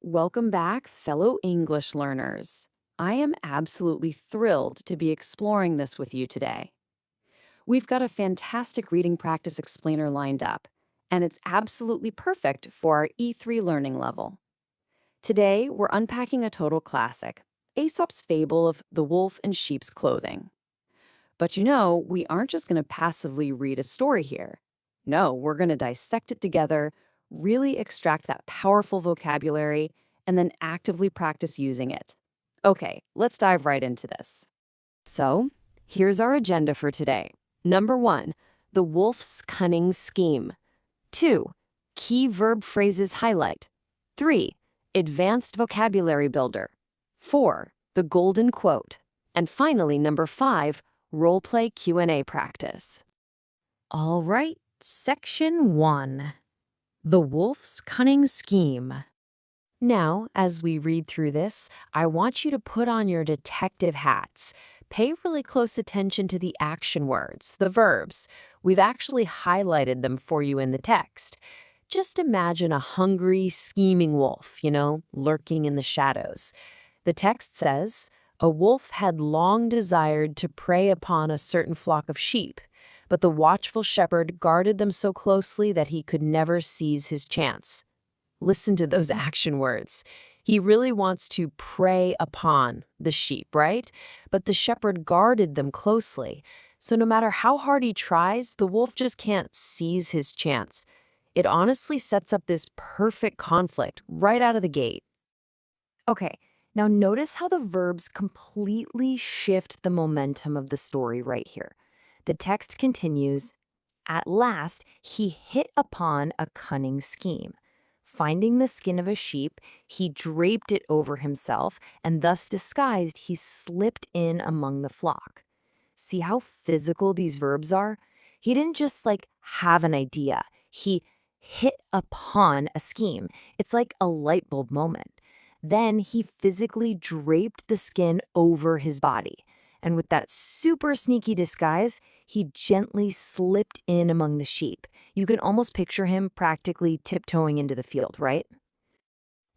Welcome back, fellow English learners. I am absolutely thrilled to be exploring this with you today. We've got a fantastic reading practice explainer lined up, and it's absolutely perfect for our E3 learning level. Today, we're unpacking a total classic, Aesop's fable of the wolf in sheep's clothing. But we aren't just going to passively read a story here. No, we're going to dissect it together, really extract that powerful vocabulary, and then actively practice using it. Okay, let's dive right into this. So, here's our agenda for today. Number 1, the wolf's cunning scheme. 2, key verb phrases highlight. 3, advanced vocabulary builder. 4, the golden quote. And finally, number 5, role-play Q&A practice. All right, section 1. The wolf's cunning scheme. Now, as we read through this, I want you to put on your detective hats. Pay really close attention to the action words, the verbs. We've actually highlighted them for you in the text. Just imagine a hungry, scheming wolf, lurking in the shadows. The text says, a wolf had long desired to prey upon a certain flock of sheep, but the watchful shepherd guarded them so closely that he could never seize his chance. Listen to those action words. He really wants to prey upon the sheep, right? But the shepherd guarded them closely. So no matter how hard he tries, the wolf just can't seize his chance. It honestly sets up this perfect conflict right out of the gate. Okay, now notice how the verbs completely shift the momentum of the story right here. The text continues, at last, he hit upon a cunning scheme. Finding the skin of a sheep, he draped it over himself, and thus disguised, he slipped in among the flock. See how physical these verbs are? He didn't just have an idea. He hit upon a scheme. It's like a light bulb moment. Then he physically draped the skin over his body. And with that super sneaky disguise, he gently slipped in among the sheep. You can almost picture him practically tiptoeing into the field, right?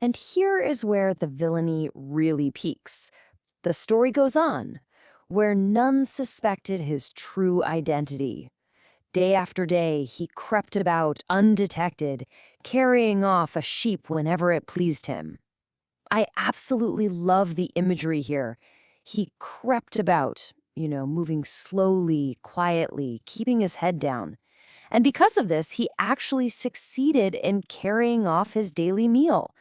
And here is where the villainy really peaks. The story goes on, where none suspected his true identity. Day after day, he crept about undetected, carrying off a sheep whenever it pleased him. I absolutely love the imagery here. He crept about, moving slowly, quietly, keeping his head down. And because of this, he actually succeeded in carrying off his daily meal.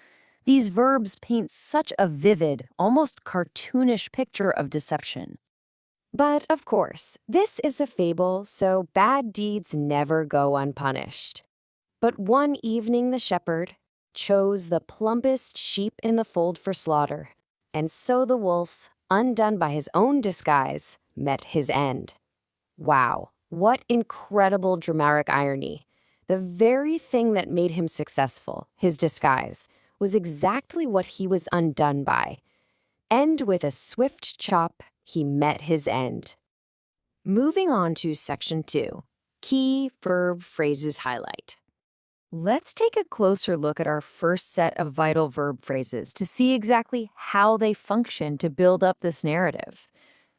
These verbs paint such a vivid, almost cartoonish picture of deception. But of course, this is a fable, so bad deeds never go unpunished. But one evening the shepherd chose the plumpest sheep in the fold for slaughter, and so the wolf, undone by his own disguise, met his end. Wow, what incredible dramatic irony. The very thing that made him successful, his disguise, was exactly what he was undone by. And with a swift chop, he met his end. Moving on to section 2, key verb phrases highlight. Let's take a closer look at our first set of vital verb phrases to see exactly how they function to build up this narrative.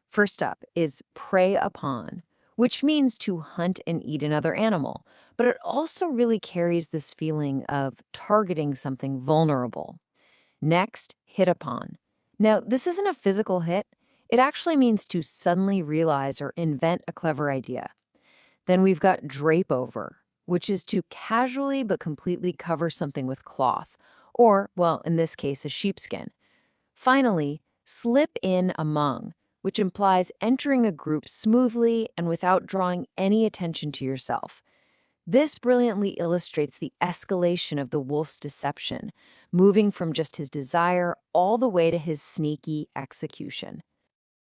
First up is prey upon, which means to hunt and eat another animal, but it also really carries this feeling of targeting something vulnerable. Next, hit upon. Now, this isn't a physical hit. It actually means to suddenly realize or invent a clever idea. Then we've got drape over, which is to casually but completely cover something with cloth, or, well, in this case, a sheepskin. Finally, slip in among, which implies entering a group smoothly and without drawing any attention to yourself. This brilliantly illustrates the escalation of the wolf's deception, moving from just his desire all the way to his sneaky execution.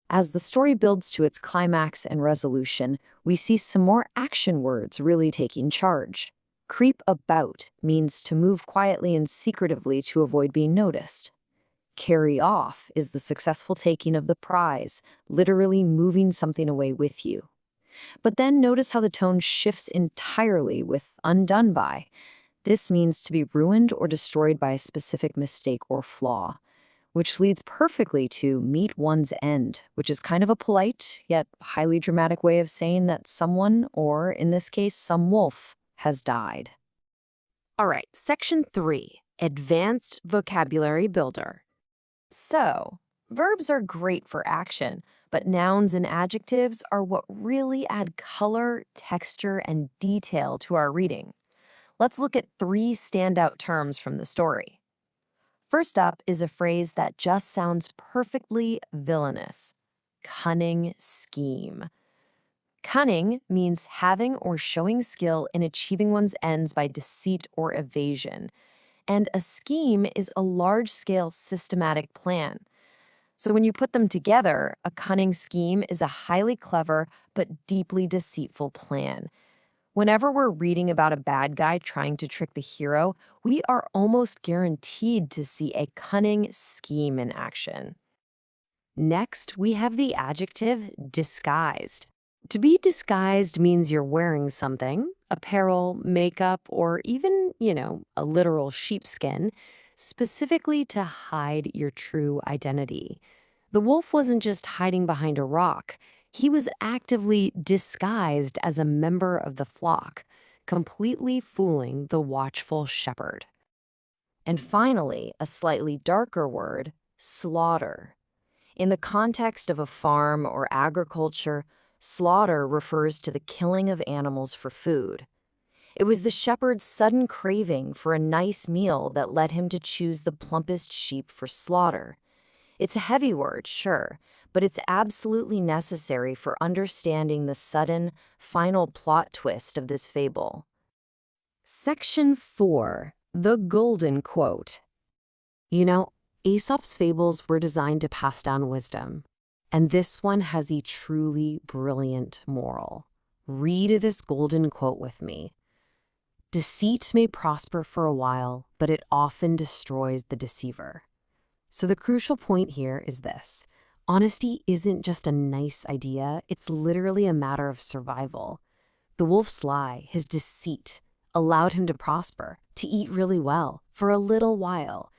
As the story builds to its climax and resolution, we see some more action words really taking charge. Creep about means to move quietly and secretively to avoid being noticed. Carry off is the successful taking of the prize, literally moving something away with you. But then notice how the tone shifts entirely with undone by. This means to be ruined or destroyed by a specific mistake or flaw, which leads perfectly to meet one's end, which is kind of a polite yet highly dramatic way of saying that someone, or in this case, some wolf, has died. All right, section 3, advanced vocabulary builder. So, verbs are great for action, but nouns and adjectives are what really add color, texture, and detail to our reading. Let's look at 3 standout terms from the story. First up is a phrase that just sounds perfectly villainous: cunning scheme. Cunning means having or showing skill in achieving one's ends by deceit or evasion. And a scheme is a large-scale systematic plan. So when you put them together, a cunning scheme is a highly clever but deeply deceitful plan. Whenever we're reading about a bad guy trying to trick the hero, we are almost guaranteed to see a cunning scheme in action. Next, we have the adjective disguised. To be disguised means you're wearing something, apparel, makeup, or even, a literal sheepskin, specifically to hide your true identity. The wolf wasn't just hiding behind a rock. He was actively disguised as a member of the flock, completely fooling the watchful shepherd. And finally, a slightly darker word, slaughter. In the context of a farm or agriculture, slaughter refers to the killing of animals for food. It was the shepherd's sudden craving for a nice meal that led him to choose the plumpest sheep for slaughter. It's a heavy word, sure, but it's absolutely necessary for understanding the sudden, final plot twist of this fable. Section 4, the golden quote. Aesop's fables were designed to pass down wisdom, and this one has a truly brilliant moral. Read this golden quote with me. Deceit may prosper for a while, but it often destroys the deceiver. So the crucial point here is this. Honesty isn't just a nice idea, it's literally a matter of survival. The wolf's lie, his deceit, allowed him to prosper, to eat really well, for a little while.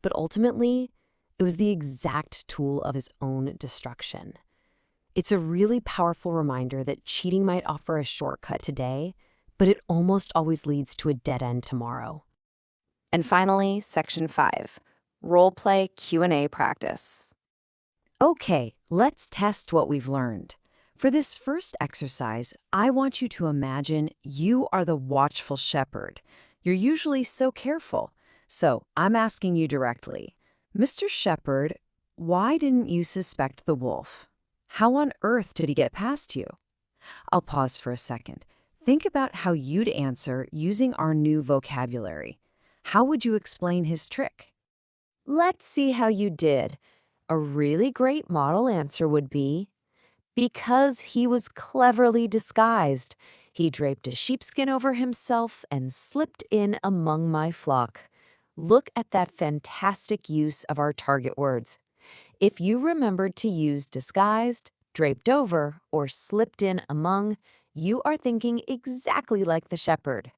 But ultimately, it was the exact tool of his own destruction. It's a really powerful reminder that cheating might offer a shortcut today, but it almost always leads to a dead end tomorrow. And finally, section 5, role-play Q&A practice. Okay, let's test what we've learned. For this first exercise, I want you to imagine you are the watchful shepherd. You're usually so careful. So I'm asking you directly, Mr. Shepherd, why didn't you suspect the wolf? How on earth did he get past you? I'll pause for a second. Think about how you'd answer using our new vocabulary. How would you explain his trick? Let's see how you did. A really great model answer would be, because he was cleverly disguised. He draped a sheepskin over himself and slipped in among my flock. Look at that fantastic use of our target words. If you remembered to use disguised, draped over, or slipped in among, you are thinking exactly like the shepherd.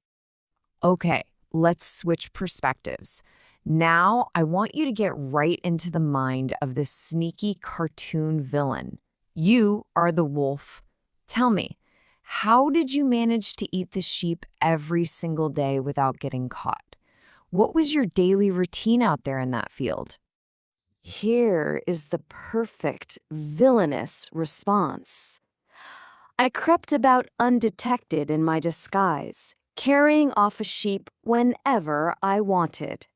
Okay, let's switch perspectives. Now, I want you to get right into the mind of this sneaky cartoon villain. You are the wolf. Tell me, how did you manage to eat the sheep every single day without getting caught? What was your daily routine out there in that field? Here is the perfect villainous response. I crept about undetected in my disguise, carrying off a sheep whenever I wanted.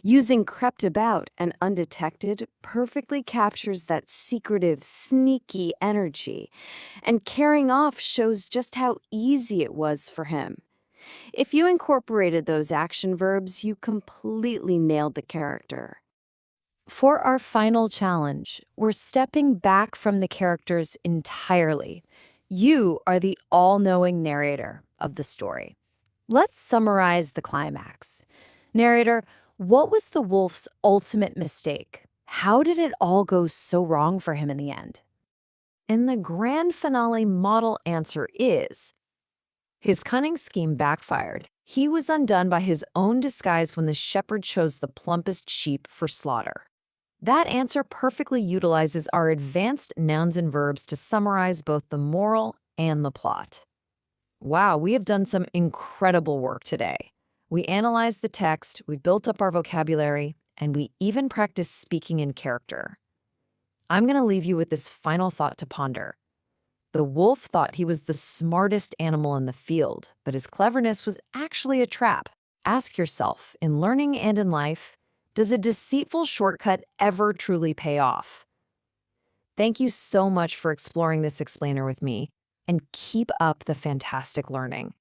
Using crept about and undetected perfectly captures that secretive, sneaky energy, and carrying off shows just how easy it was for him. If you incorporated those action verbs, you completely nailed the character. For our final challenge, we're stepping back from the characters entirely. You are the all-knowing narrator of the story. Let's summarize the climax. Narrator, what was the wolf's ultimate mistake? How did it all go so wrong for him in the end? And the grand finale model answer is, his cunning scheme backfired. He was undone by his own disguise when the shepherd chose the plumpest sheep for slaughter. That answer perfectly utilizes our advanced nouns and verbs to summarize both the moral and the plot. Wow, we have done some incredible work today. We analyzed the text, we built up our vocabulary, and we even practiced speaking in character. I'm going to leave you with this final thought to ponder. The wolf thought he was the smartest animal in the field, but his cleverness was actually a trap. Ask yourself, in learning and in life, does a deceitful shortcut ever truly pay off? Thank you so much for exploring this explainer with me, and keep up the fantastic learning.